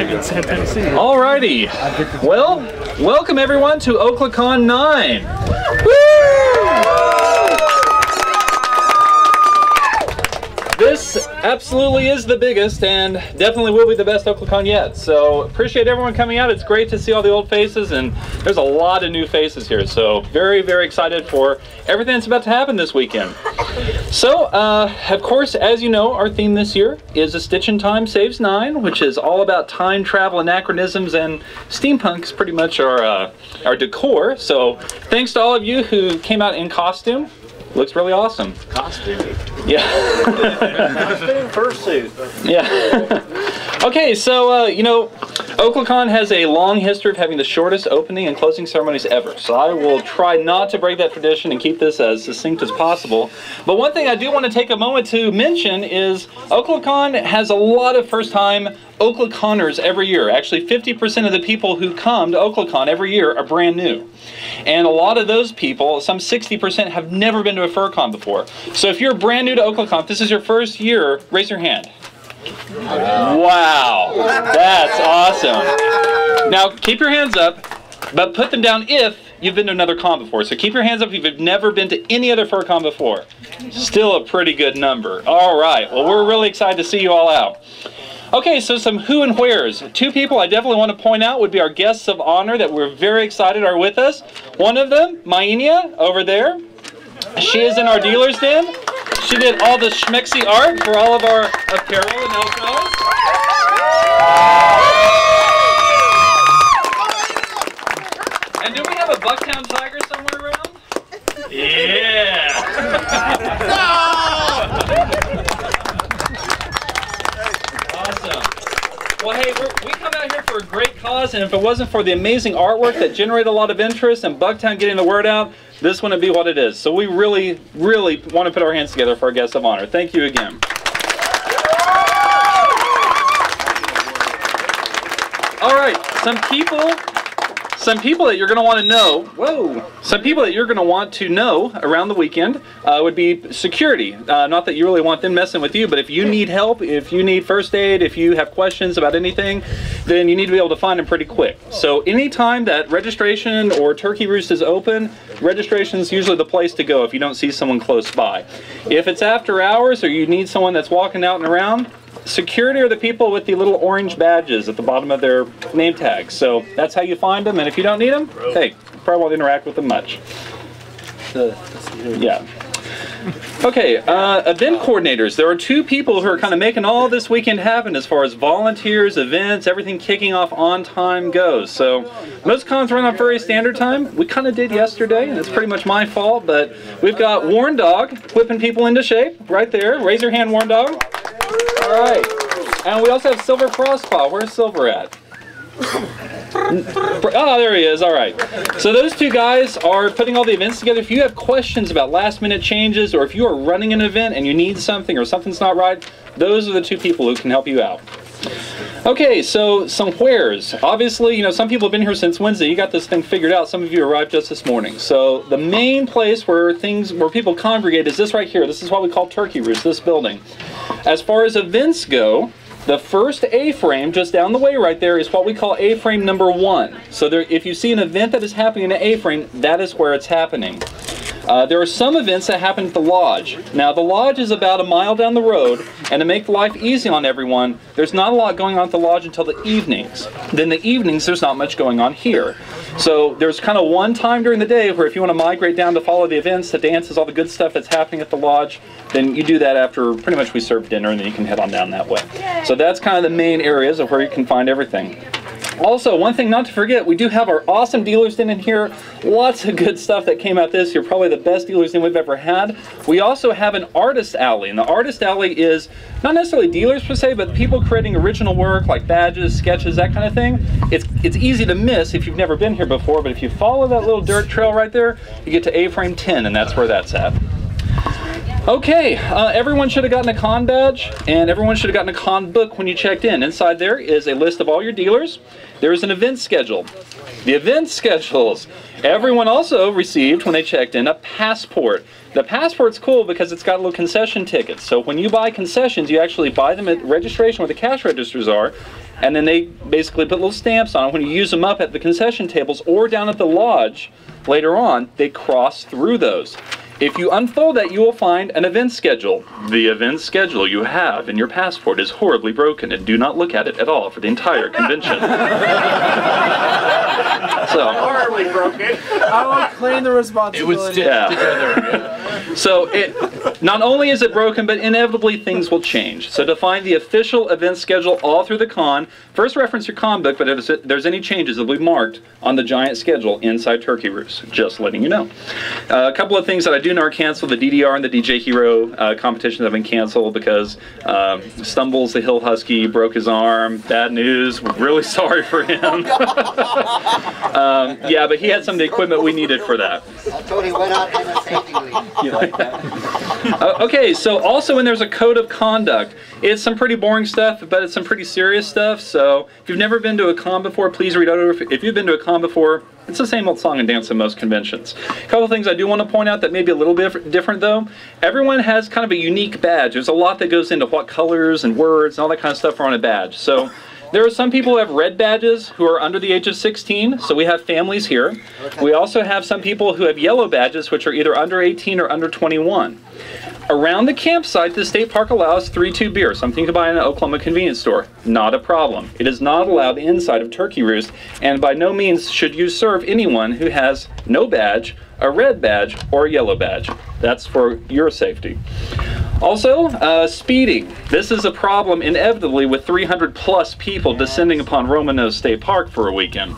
Alrighty. Well, welcome everyone to Oklacon 9. Woo! This absolutely is the biggest and definitely will be the best Oklacon yet. So appreciate everyone coming out. It's great to see all the old faces, and there's a lot of new faces here. So very, very excited for everything that's about to happen this weekend. So, of course, as you know, our theme this year is A Stitch in Time Saves 9, which is all about time travel, anachronisms, and steampunk's pretty much our decor. So thanks to all of you who came out in costume. Looks really awesome. Costume. Yeah. Costume fursuit. Yeah. Okay, so, you know, Oklacon has a long history of having the shortest opening and closing ceremonies ever. So I will try not to break that tradition and keep this as succinct as possible. But one thing I do want to take a moment to mention is Oklacon has a lot of first-time Oklaconers every year. Actually, 50% of the people who come to Oklacon every year are brand new. And a lot of those people, some 60%, have never been to a FurCon before. So if you're brand new to Oklacon, if this is your first year, raise your hand. Wow, that's awesome. Now, keep your hands up, but put them down if you've been to another con before. So keep your hands up if you've never been to any other FurCon before. Still a pretty good number. All right, well, we're really excited to see you all out. Okay, so some who and wheres. Two people I definitely want to point out would be our guests of honor that we're very excited are with us. One of them, Mainia, over there. She is in our dealer's den. She did all the schmexy art for all of our apparel and elbows. And do we have a Bucktown Tiger somewhere around? Yeah! Awesome. Well, hey, we come out here for a great cause, and if it wasn't for the amazing artwork that generated a lot of interest and Bucktown getting the word out, this wouldn't be what it is. So we really, really want to put our hands together for our guests of honor. Thank you again. All right, some people that you're going to want to know, some people that you're going to want to know around the weekend would be security. Not that you really want them messing with you, but if you need help, if you need first aid, if you have questions about anything, then you need to be able to find them pretty quick. So anytime that registration or Turkey Roost is open, registration is usually the place to go if you don't see someone close by. If it's after hours or you need someone that's walking out and around, security are the people with the little orange badges at the bottom of their name tags. So that's how you find them, and if you don't need them, hey, you probably won't interact with them much. Yeah. Okay, event coordinators. There are two people who are kind of making all this weekend happen as far as volunteers, events, everything kicking off on time goes. So most cons run on very standard time. We kind of did yesterday, and it's pretty much my fault, but we've got Warren Dog whipping people into shape right there. Raise your hand, Warren Dog. All right. And we also have Silver Frostpaw. Where's Silver at? Oh, there he is. All right. So those two guys are putting all the events together. If you have questions about last-minute changes, or if you are running an event and you need something or something's not right, those are the two people who can help you out. Okay, so some wheres. Obviously, you know, some people have been here since Wednesday. You got this thing figured out. Some of you arrived just this morning. So the main place where people congregate is this right here. This is what we call Turkey Roost, this building. As far as events go, the first A-frame just down the way right there is what we call A-frame number 1. So there, if you see an event that is happening in an A-frame, that is where it's happening. There are some events that happen at the lodge. Now the lodge is about a mile down the road, and to make life easy on everyone, there's not a lot going on at the lodge until the evenings. Then the evenings, there's not much going on here. So there's kind of one time during the day where if you want to migrate down to follow the events, the dances, all the good stuff that's happening at the lodge, then you do that after pretty much we serve dinner, and then you can head on down that way. So that's kind of the main areas of where you can find everything. Also, one thing not to forget, we do have our awesome dealer's den in here. Lots of good stuff that came out this year. Probably the best dealer's den we've ever had. We also have an artist alley, and the artist alley is not necessarily dealers per se, but people creating original work like badges, sketches, that kind of thing. It's easy to miss if you've never been here before, but if you follow that little dirt trail right there, you get to A-frame 10, and that's where that's at. Okay, everyone should have gotten a con badge, and everyone should have gotten a con book when you checked in. Inside there is a list of all your dealers. There is an event schedule. The event schedules. Everyone also received, when they checked in, a passport. The passport's cool because it's got little concession tickets. So when you buy concessions, you actually buy them at registration where the cash registers are. and then they basically put little stamps on it. When you use them up at the concession tables or down at the lodge later on, they cross through those. If you unfold that, you will find an event schedule. The event schedule you have in your passport is horribly broken, and do not look at it at all for the entire convention. So, Horribly broken. I will claim the responsibility. It was stitched together. So not only is it broken, but inevitably things will change. So to find the official event schedule all through the con, first reference your con book, but if there's any changes, they'll be marked on the giant schedule inside Turkey Roost. Just letting you know. A couple of things that I do know are canceled. The DDR and the DJ Hero competitions have been canceled because Stumbles the Hill Husky broke his arm. Bad news. We're really sorry for him. Yeah, but he had some of the equipment we needed for that. I told he went out in a safety league. You like that? Okay, so also when there's a code of conduct, it's some pretty boring stuff, but it's some pretty serious stuff. So if you've never been to a con before, please read over. If you've been to a con before, it's the same old song and dance in most conventions. A couple of things I do want to point out that may be a little bit different though. Everyone has kind of a unique badge. There's a lot that goes into what colors and words and all that kind of stuff are on a badge. So there are some people who have red badges who are under the age of 16, so we have families here. Okay. We also have some people who have yellow badges, which are either under 18 or under 21. Around the campsite, the state park allows 3-2 beer, something you can buy in an Oklahoma convenience store. Not a problem. It is not allowed inside of Turkey Roost, and by no means should you serve anyone who has no badge, a red badge, or a yellow badge. That's for your safety. Also, speeding. This is a problem inevitably with 300 plus people descending upon Romanos State Park for a weekend.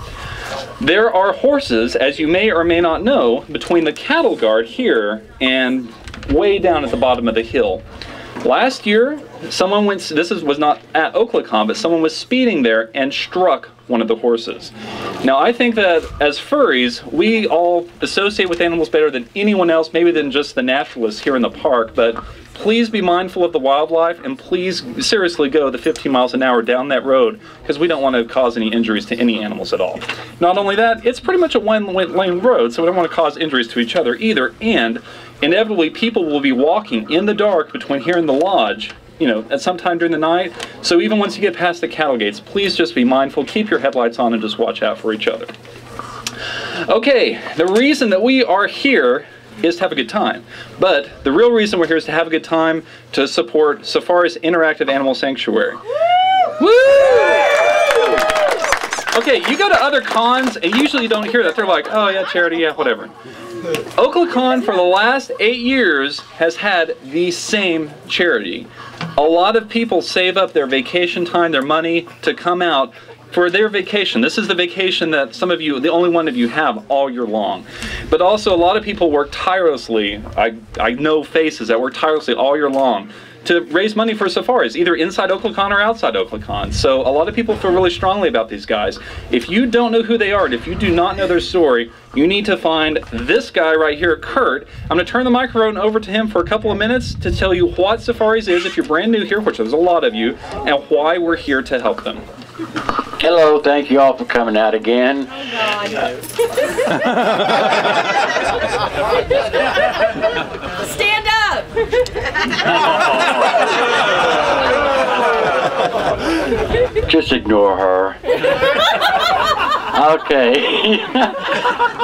There are horses, as you may or may not know, between the cattle guard here and way down at the bottom of the hill. Last year, someone went, was not at Oklacon, but someone was speeding there and struck one of the horses. Now, I think that as furries, we all associate with animals better than anyone else, maybe than just the naturalists here in the park, but please be mindful of the wildlife, and please seriously go the 15 miles an hour down that road, because we don't want to cause any injuries to any animals at all. Not only that, it's pretty much a one-lane road, so we don't want to cause injuries to each other either, and inevitably people will be walking in the dark between here and the lodge, you know, at some time during the night. So even once you get past the cattle gates, please just be mindful, keep your headlights on, and just watch out for each other. Okay, the reason that we are here is to have a good time. But the real reason we're here is to have a good time, to support Safari's Interactive Animal Sanctuary. Woo! Okay, you go to other cons and usually you don't hear that. They're like, oh yeah, charity, yeah, whatever. Oklacon for the last 8 years has had the same charity. A lot of people save up their vacation time, their money, to come out for their vacation. This is the vacation that some of you, the only one of you, have all year long. But also a lot of people work tirelessly. I know faces that work tirelessly all year long to raise money for safaris, either inside Oklacon or outside Oklacon. So a lot of people feel really strongly about these guys. If you don't know who they are, and if you do not know their story, you need to find this guy right here, Kurt. I'm going to turn the microphone over to him for a couple of minutes to tell you what Safaris is, if you're brand new here, which there's a lot of you, and why we're here to help them. Hello, thank you all for coming out again. Oh God. Stand up! Just ignore her. Okay.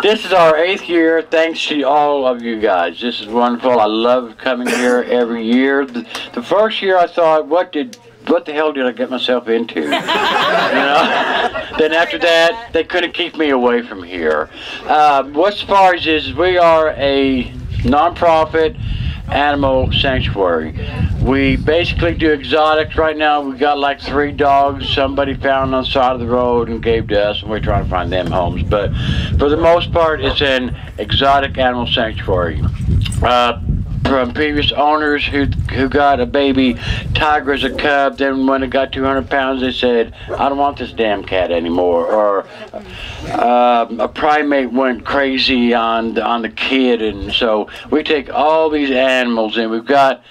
This is our 8th year. Thanks to all of you guys. This is wonderful. I love coming here every year. The first year I thought, what the hell did I get myself into? You know? Then after that, they couldn't keep me away from here. What Safaris is, we are a non-profit animal sanctuary. We basically do exotics. Right now we got like 3 dogs somebody found on the side of the road and gave to us, and we're trying to find them homes. But for the most part, it's an exotic animal sanctuary. From previous owners who got a baby tiger as a cub, then when it got 200 pounds they said, I don't want this damn cat anymore. Or a primate went crazy on the kid, and so we take all these animals, and we've got,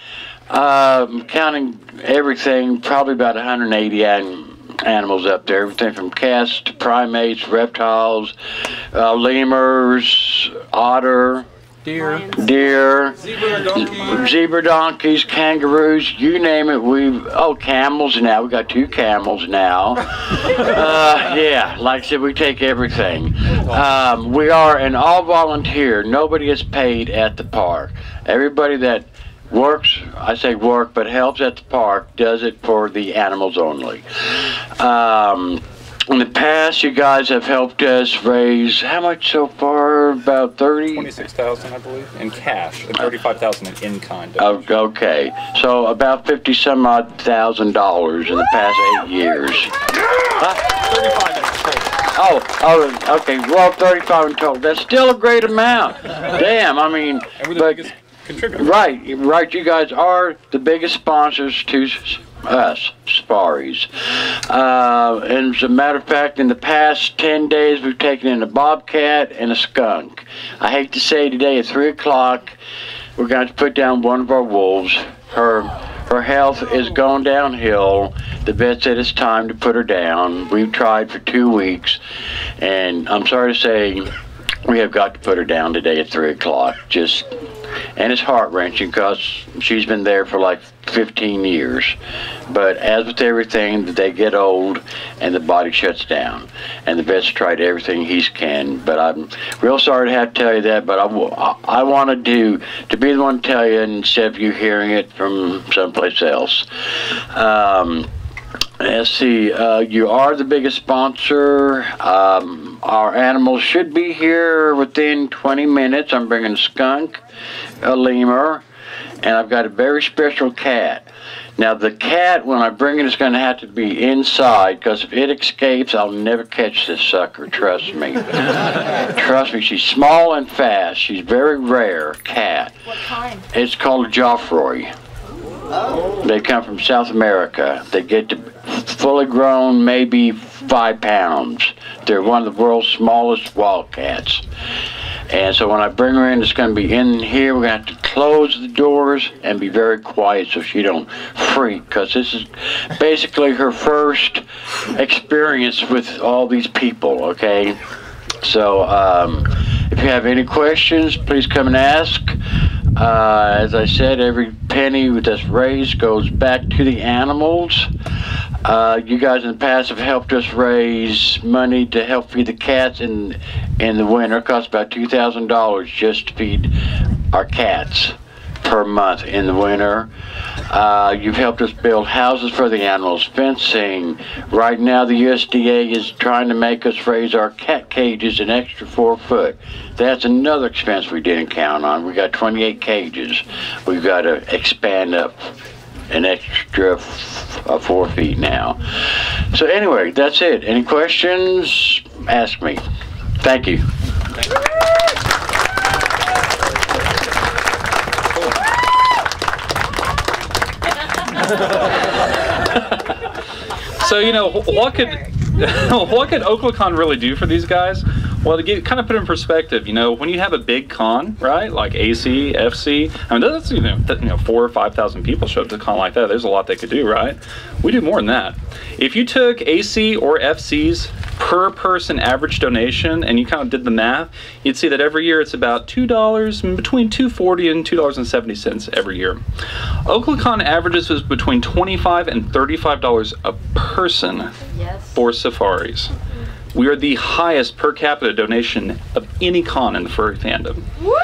counting everything, probably about 180 animals up there, everything from cats to primates, reptiles, lemurs, otter, Deer. Deer, zebra donkeys, kangaroos, you name it. Camels now. We got 2 camels now. Yeah, like I said, we take everything. We are an all-volunteer. Nobody is paid at the park. Everybody that works, I say work, but helps at the park, does it for the animals only. In the past, you guys have helped us raise how much so far? About 26,000, I believe, in cash, and 35,000 in kind. Okay, so about $50-some-odd thousand in the past 8 years. 35 in total. Oh, okay. Well, 35 in total. That's still a great amount. Damn, I mean, and we're the biggest contributor. Right. You guys are the biggest sponsors to us, Safaris. And as a matter of fact, in the past 10 days, we've taken in a bobcat and a skunk. I hate to say today at 3 o'clock, we're going to put down one of our wolves. Her health is going downhill. The vet said it's time to put her down. We've tried for 2 weeks, and I'm sorry to say, we have got to put her down today at 3 o'clock. And it's heart-wrenching because she's been there for like 15 years. But as with everything, they get old and the body shuts down. And the vet's tried everything he can. But I'm real sorry to have to tell you that, but I wanted to be the one to tell you instead of you hearing it from someplace else. Let's see, you are the biggest sponsor. Our animals should be here within 20 minutes. I'm bringing a skunk, a lemur, and I've got a very special cat. Now the cat, when I bring it, is going to have to be inside, because if it escapes, I'll never catch this sucker, trust me. Trust me, she's small and fast. She's very rare cat. What kind? It's called a Joffroy. Oh. They come from South America. They get to fully grown, maybe 5 pounds. They're one of the world's smallest wildcats. And so when I bring her in, it's going to be in here. We're going to have to close the doors and be very quiet so she don't freak, because this is basically her first experience with all these people, okay? So if you have any questions, please come and ask. As I said, every penny that's raised goes back to the animals. You guys in the past have helped us raise money to help feed the cats in the winter. It costs about $2,000 just to feed our cats per month in the winter. You've helped us build houses for the animals, fencing. Right now the USDA is trying to make us raise our cat cages an extra 4 foot. That's another expense we didn't count on. We got 28 cages. We've got to expand up an extra 4 feet now. So anyway, that's it. Any questions? Ask me. Thank you. So, you know, what could Oklacon really do for these guys? Well, to kind of put it in perspective, you know, when you have a big con, right, like AC, FC, I mean, that's, you know, 4,000 or 5,000 people show up to a con like that. There's a lot they could do, right? We do more than that. If you took AC or FC's per person average donation and you kind of did the math, you'd see that every year it's about $2, between $2.40 and $2.70 every year. Oklacon averages was between $25 and $35 a person for safaris. We are the highest per capita donation of any con in the furry fandom. Woo!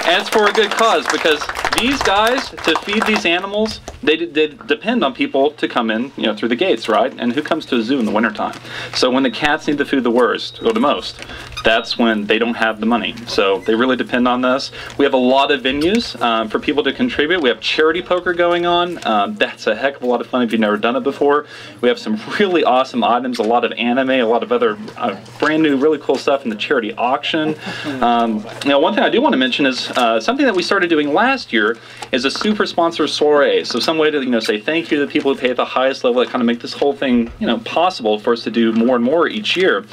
And it's for a good cause, because these guys, to feed these animals, they depend on people to come in, you know, through the gates, right? And who comes to a zoo in the wintertime? So when the cats need the food the worst, or the most, that's when they don't have the money. So they really depend on this. We have a lot of venues for people to contribute. We have charity poker going on. That's a heck of a lot of fun if you've never done it before. We have some really awesome items, a lot of anime, a lot of other brand new, really cool stuff in the charity auction. Now, one thing I do want to mention is something that we started doing last year is a super sponsor soiree. So some way to, you know, say thank you to the people who pay at the highest level that kind of make this whole thing, you know, possible for us to do more and more each year.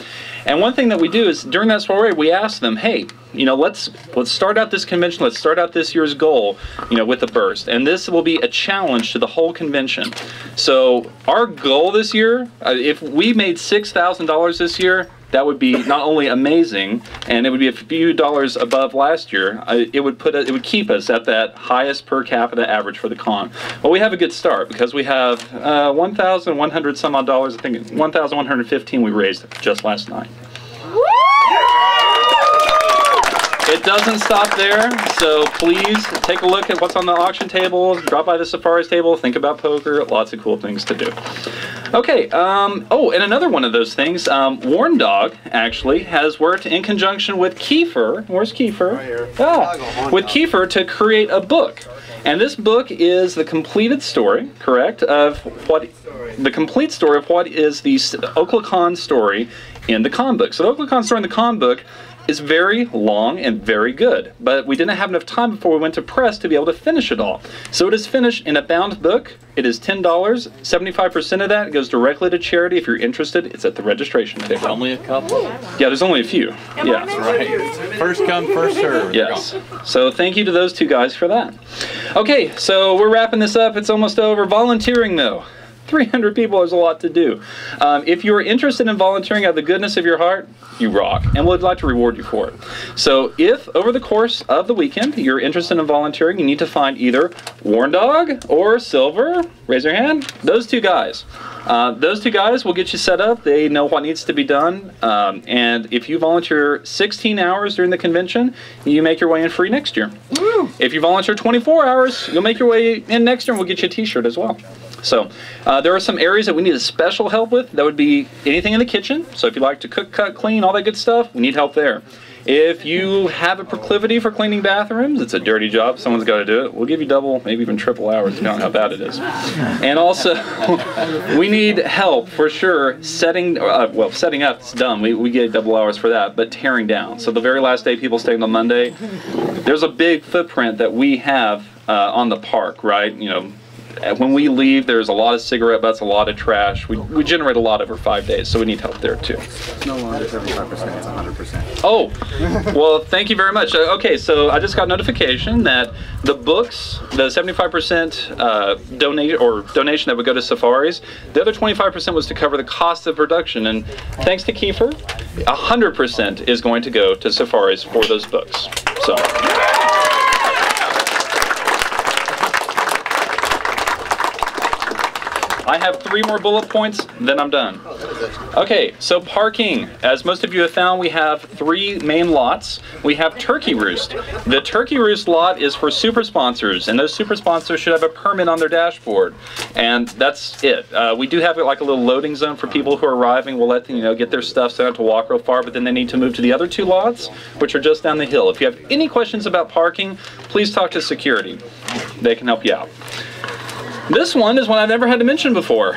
And one thing that we do is during that soiree, we ask them, hey, you know, let's start out this convention, let's start out this year's goal, you know, with a burst. And this will be a challenge to the whole convention. So our goal this year, if we made $6,000 this year, that would be not only amazing, and it would be a few dollars above last year. It would keep us at that highest per capita average for the con. Well, we have a good start because we have 1,100 some odd dollars. I think 1,115 we raised just last night. It doesn't stop there, so please take a look at what's on the auction table, drop by the Safaris table, think about poker, lots of cool things to do. Okay, oh, and another one of those things, Warn Dog actually has worked in conjunction with Kiefer, where's Kiefer? Right here. With Kiefer to create a book. And this book is the completed story, correct, of the complete story of what is the Oklacon story in the con book. So the Oklacon story in the con book is very long and very good, but we didn't have enough time before we went to press to be able to finish it all. So it is finished in a bound book. It is $10. 75% of that goes directly to charity. If you're interested, it's at the registration table. Only a couple. Yeah, there's only a few. Yeah. That's right. First come, first serve. Yes. So thank you to those two guys for that. Okay, so we're wrapping this up. It's almost over. Volunteering, though. 300 people is a lot to do. If you're interested in volunteering out of the goodness of your heart, you rock, and we'd like to reward you for it. So if over the course of the weekend you're interested in volunteering, you need to find either Warn Dog or Silver. Raise your hand. Those two guys. Those two guys will get you set up. They know what needs to be done. And if you volunteer 16 hours during the convention, you make your way in free next year. Woo! If you volunteer 24 hours, you'll make your way in next year, and we'll get you a t-shirt as well. So there are some areas that we need special help with. That would be anything in the kitchen. So if you like to cook, cut, clean, all that good stuff, we need help there. If you have a proclivity for cleaning bathrooms, it's a dirty job, someone's got to do it. We'll give you double, maybe even triple hours, depending on how bad it is. And also, we need help for sure setting up, it's dumb, we get double hours for that, but tearing down. So the very last day people staying on Monday, there's a big footprint that we have on the park, right? You know, when we leave, there's a lot of cigarette butts, a lot of trash. We generate a lot over 5 days, so we need help there too. It's no longer 75%, it's 100%. Oh, well, thank you very much. Okay, so I just got notification that the books, the 75% donation that would go to Safaris, the other 25% was to cover the cost of production. And thanks to Kiefer, 100% is going to go to Safaris for those books. So. I have 3 more bullet points, then I'm done. Okay, so parking. As most of you have found, we have 3 main lots. We have Turkey Roost. The Turkey Roost lot is for super sponsors, and those super sponsors should have a permit on their dashboard. And that's it. We do have like a little loading zone for people who are arriving. We'll let them, get their stuff so they don't have to walk real far, but then they need to move to the other 2 lots, which are just down the hill. If you have any questions about parking, please talk to security. They can help you out. This one is one I've never had to mention before.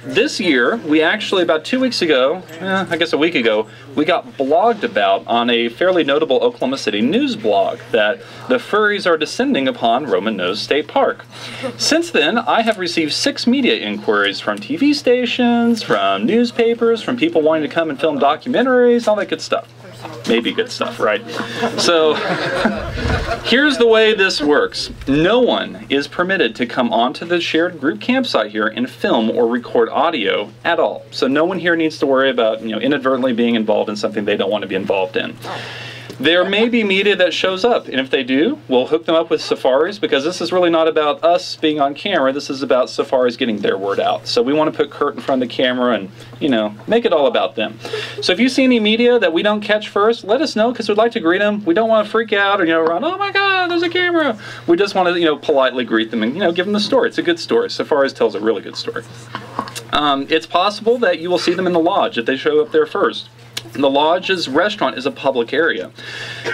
This year, we actually, about 2 weeks ago, I guess a week ago, we got blogged about on a fairly notable Oklahoma City news blog that the furries are descending upon Roman Nose State Park. Since then, I have received 6 media inquiries from TV stations, from newspapers, from people wanting to come and film documentaries, all that good stuff. Maybe good stuff, right? So here's the way this works. No one is permitted to come onto the shared group campsite here and film or record audio at all. So no one here needs to worry about, inadvertently being involved in something they don't want to be involved in. There may be media that shows up, and if they do, we'll hook them up with Safaris, because this is really not about us being on camera. This is about Safaris getting their word out. So we want to put Kurt in front of the camera and, make it all about them. So if you see any media that we don't catch first, let us know, because we'd like to greet them. We don't want to freak out or, run, oh my God, there's a camera. We just want to, politely greet them and, give them the story. It's a good story. Safaris tells a really good story. It's possible that you will see them in the lodge if they show up there first. The lodge's restaurant is a public area.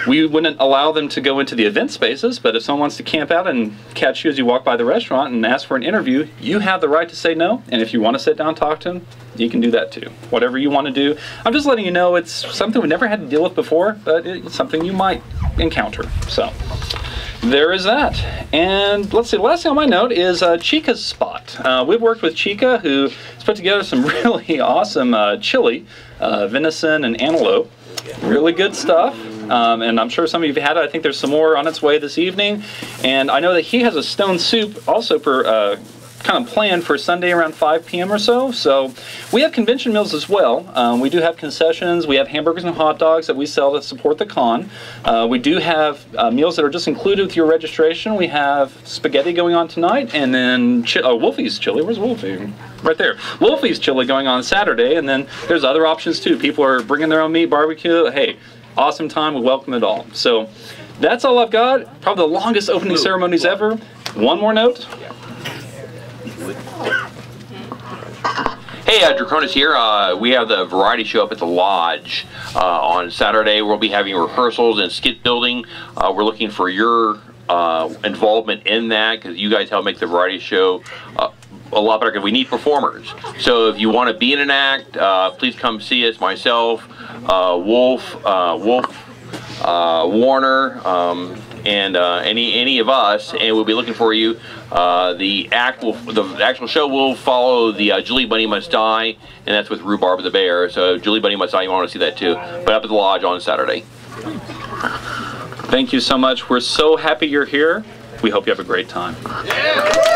We wouldn't allow them to go into the event spaces, but if someone wants to camp out and catch you as you walk by the restaurant and ask for an interview, you have the right to say no, and if you want to sit down and talk to them, you can do that too. Whatever you want to do. I'm just letting you know it's something we never had to deal with before, but it's something you might encounter. So there is that. And let's see, the last thing on my note is Chica's Spot. We've worked with Chica, who has put together some really awesome chili, venison and antelope. Really good stuff. And I'm sure some of you have had it. I think there's some more on its way this evening. And I know that he has a stone soup also for kind of planned for Sunday around 5 p.m. or so. So we have convention meals as well. We do have concessions. We have hamburgers and hot dogs that we sell to support the con. We do have meals that are just included with your registration. We have spaghetti going on tonight, and then Wolfie's chili. Where's Wolfie? Right there. Wolfie's chili going on Saturday, and then there's other options too. People are bringing their own meat, barbecue. Hey, awesome time. We welcome it all. So that's all I've got. Probably the longest opening ceremonies ever. One more note. Hey, Draconis here. We have the variety show up at the lodge on Saturday. We'll be having rehearsals and skit building. We're looking for your involvement in that, because you guys help make the variety show a lot better, because we need performers. So if you want to be in an act, please come see us. Myself, Wolf, Warner, and any of us, and we'll be looking for you. The actual show will follow the Julie Bunny Must Die, and that's with Rhubarb the Bear. So Julie Bunny Must Die, you want to see that too. But up at the lodge on Saturday. Thank you so much. We're so happy you're here. We hope you have a great time. Yeah.